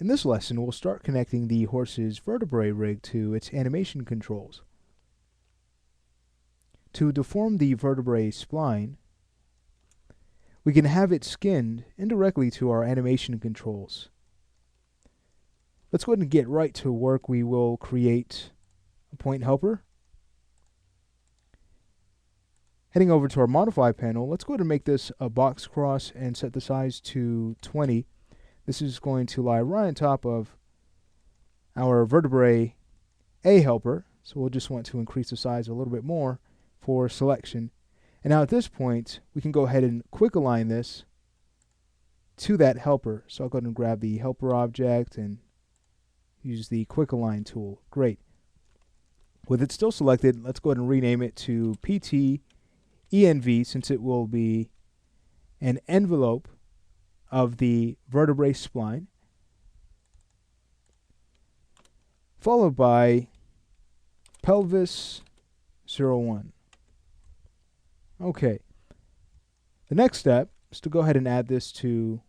In this lesson, we'll start connecting the horse's vertebrae rig to its animation controls. To deform the vertebrae spline, we can have it skinned indirectly to our animation controls. Let's go ahead and get right to work. We will create a point helper. Heading over to our modify panel, let's go ahead and make this a box cross and set the size to 20. This is going to lie right on top of our vertebrae A helper, so we'll just want to increase the size a little bit more for selection. And now at this point, we can go ahead and quick align this to that helper. So I'll go ahead and grab the helper object and use the quick align tool. Great. With it still selected, let's go ahead and rename it to PT ENV, since it will be an envelope of the vertebrae spline, followed by pelvis 01. Okay. The next step is to go ahead and add this to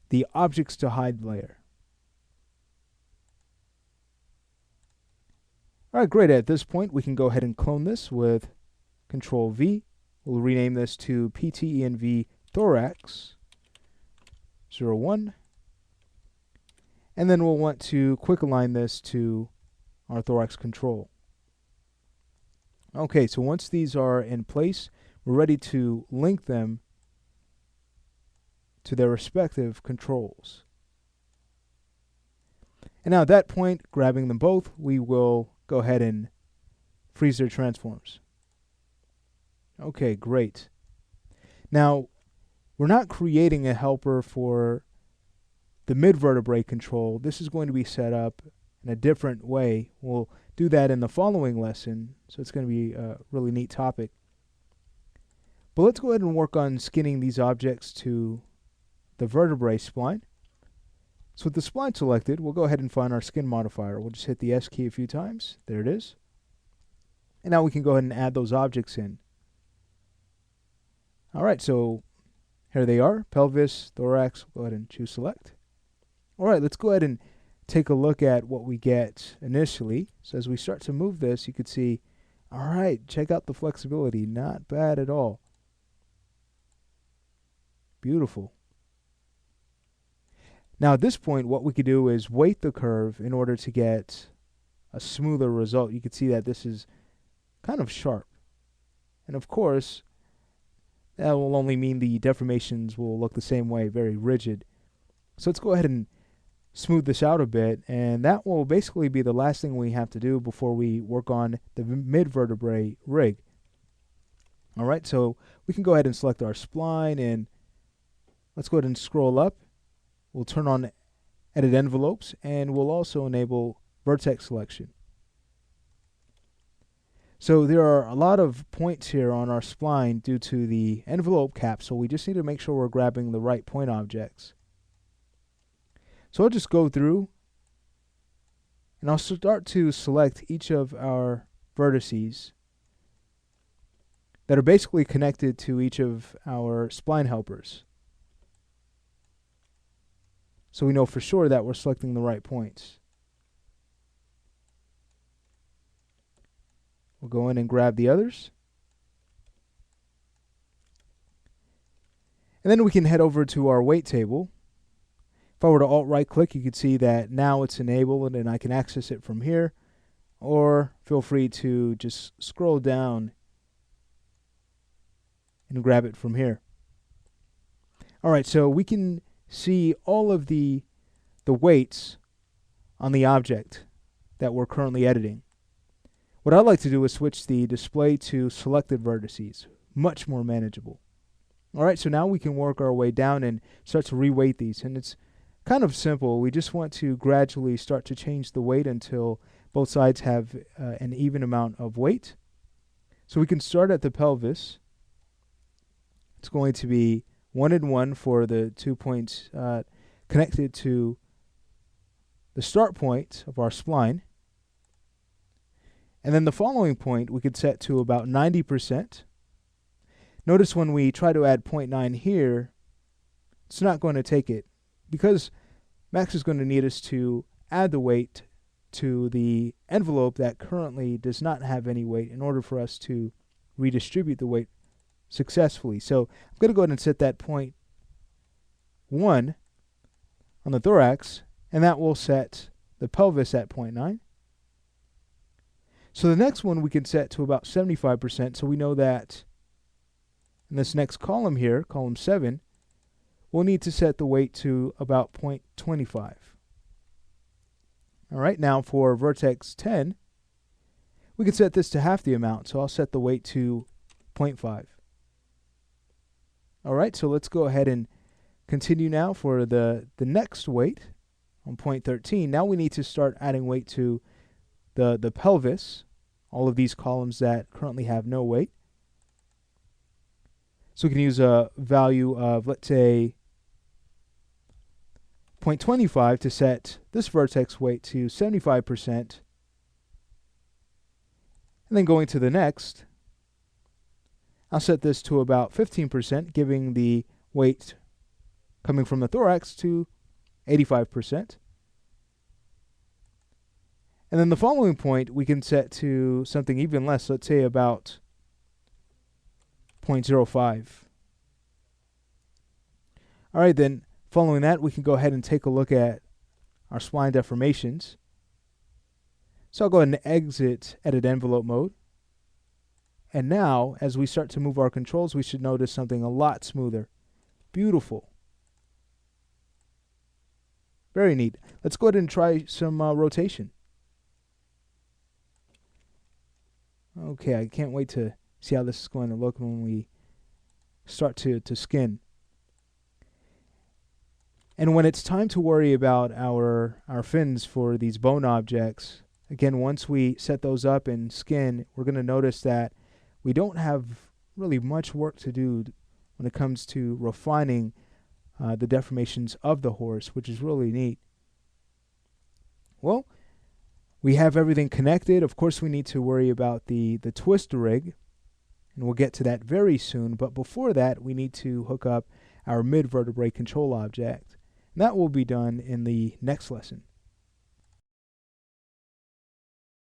the objects to hide layer. Alright, great. At this point, we can go ahead and clone this with Control V. We'll rename this to PTENV Thorax 01. And then we'll want to quick align this to our thorax control. Okay, so once these are in place, we're ready to link them to their respective controls. And now at that point, grabbing them both, we will go ahead and freeze their transforms. Okay, great. Now, we're not creating a helper for the mid-vertebrae control. This is going to be set up in a different way. We'll do that in the following lesson, so it's going to be a really neat topic. But let's go ahead and work on skinning these objects to the vertebrae spline. So with the spline selected, we'll go ahead and find our skin modifier. We'll just hit the S key a few times. There it is. And now we can go ahead and add those objects in. Alright, so here they are, pelvis, thorax. Go ahead and choose select. Alright, let's go ahead and take a look at what we get initially. So as we start to move this, you can see, alright, check out the flexibility. Not bad at all. Beautiful. Now at this point, what we could do is weight the curve in order to get a smoother result. You can see that this is kind of sharp. And of course, that will only mean the deformations will look the same way, very rigid. So let's go ahead and smooth this out a bit, and that will basically be the last thing we have to do before we work on the mid-vertebrae rig. Alright, so we can go ahead and select our spline, and let's go ahead and scroll up. We'll turn on edit envelopes, and we'll also enable vertex selection. So there are a lot of points here on our spline due to the envelope cap, so we just need to make sure we're grabbing the right point objects. So I'll just go through, and I'll start to select each of our vertices that are basically connected to each of our spline helpers, so we know for sure that we're selecting the right points. We'll go in and grab the others. And then we can head over to our weight table. If I were to alt-right click, you can see that now it's enabled and I can access it from here. Or feel free to just scroll down and grab it from here. Alright, so we can see all of the weights on the object that we're currently editing. What I'd like to do is switch the display to selected vertices, much more manageable. Alright, so now we can work our way down and start to reweight these, and it's kind of simple. We just want to gradually start to change the weight until both sides have an even amount of weight. So we can start at the pelvis. It's going to be 1 and 1 for the 2 points connected to the start point of our spline. And then the following point we could set to about 90%. Notice when we try to add 0.9 here, it's not going to take it. because Max is going to need us to add the weight to the envelope that currently does not have any weight in order for us to redistribute the weight successfully. So I'm going to go ahead and set that point 1 on the thorax, and that will set the pelvis at 0.9. So the next one we can set to about 75%, so we know that in this next column here, column 7, we'll need to set the weight to about 0.25. All right, now for vertex 10, we can set this to half the amount, so I'll set the weight to 0.5. All right, so let's go ahead and continue now for the next weight on point 13. Now we need to start adding weight to the pelvis, all of these columns that currently have no weight. So we can use a value of, let's say, 0.25 to set this vertex weight to 75%. And then going to the next, I'll set this to about 15%, giving the weight coming from the thorax to 85%. And then the following point we can set to something even less, let's say about 0.05. All right, then following that, we can go ahead and take a look at our spline deformations. So I'll go ahead and exit edit envelope mode. And now, as we start to move our controls, we should notice something a lot smoother. Beautiful. Very neat. Let's go ahead and try some rotation. Okay, I can't wait to see how this is going to look when we start to skin. And when it's time to worry about our fins for these bone objects, again, once we set those up and skin, we're going to notice that we don't have really much work to do when it comes to refining the deformations of the horse, which is really neat. Well, we have everything connected. Of course, we need to worry about the twist rig, and we'll get to that very soon. But before that, we need to hook up our mid-vertebrae control object. And that will be done in the next lesson.